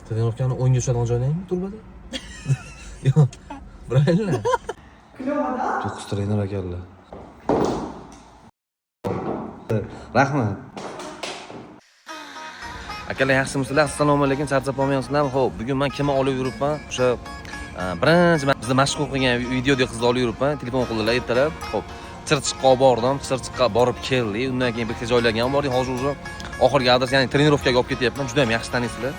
Trenirovkani o'yinga tushadigan joylaymi turbada? Yo'q. Правильно? Клёво, да? To'qqiz trener ekanlar. Rahmat. Akalar yaxshimisizlar? Assalomu alaykum. Charchab qolmayapsizlarmi? Xo'p, bugun men kimni olib yuribman? O'sha birinchi bizni mashhur qilgan videoda qizni olib yuribman. Telefon qildilar ertalab. Xo'p, Chirchiqqa bordim. Chirchiqqa borib keldik. Undan keyin bitta joylarga ham bordik. Hozir уже oxirgi adres, ya'ni trenirovkaga olib ketyapman. Juda ham yaxshi tanisizlar.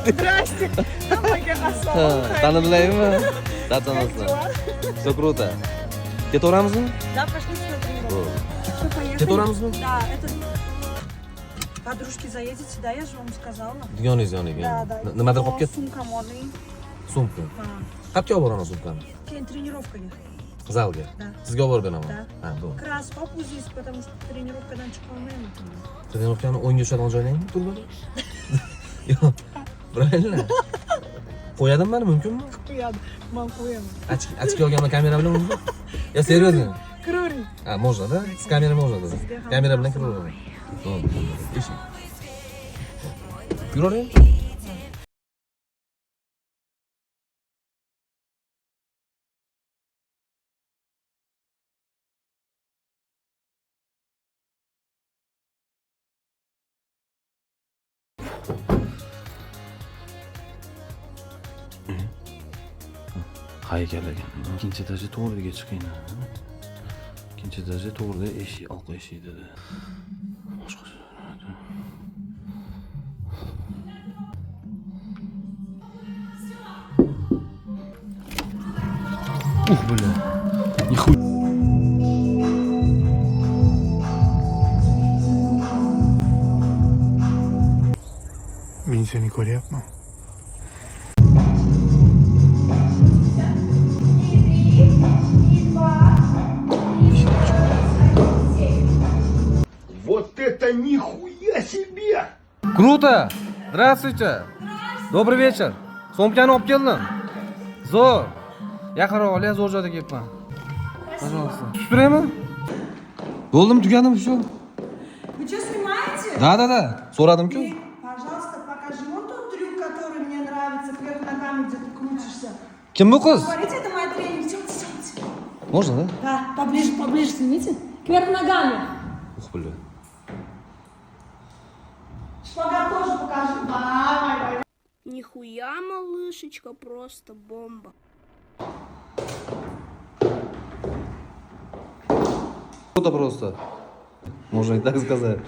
Здрасте. Hammaga assalom. Tanidinglarmi? Da tanasizlar. Все круто. Ketaveramizmi? Да, пошли на тренировку. Всё, поехали. Ketaveramizmi? Да, это... Подружки заедете, да, я же вам сказала. Dugoningiz yoniga. Да, да. Nimadir qolib ketdi? Сумкам оны. Sumka. Qayerga olib boraman sumkani? Keyin тренировкаga. Zalga. Да. Sizga olib beraman. Да. Ha, bo'ldi. Краспоп здесь, потому что тренировкаdan chiqa olmayman. Trenirovkani o'yinga tushadigan joylaymi turbada? Yo'q. Правильно? Qo'yadimi meni mumkinmi? Qo'yadi. Men qo'yaman. Ochki olganman kamera bilan mumkin? Ya серьезно? Крури. Ha, можно, да? С камерой можно, да? Kamera bilan kiraveraman. Bo'ldi. Eshik. Yuravering. Haykallar. Ikkinchi etaji to'g'riga chiqinglar. Ikkinchi etaji to'g'rida eshik, orqa eshik dedi. Boshqa. Bля. Нихуя. Men seni ko'ryapman. Вот это нихуя себе! Круто! Здравствуйте! Добрый вечер! Sumkani olib keldim. Zo'r. Yaqinroq ol, zo'r joyda kelibman. Пожалуйста. Tushtiraymi? Bo'ldimi, tugadimi shu? Вы что, снимаете? Da. So'radim-ku. Пожалуйста, покажи вон тот трюк, который мне нравится, вверх ногами, где ты крутишься. Kim bu qiz? Смотрите, это моя тренер. Идемте. Можно, да? Да, поближе, снимите. Кверх ногами. Ух, бля. Шпагат тоже покажи. Давай. Нихуя, малышечка, просто бомба. Круто просто. Можно и так сказать.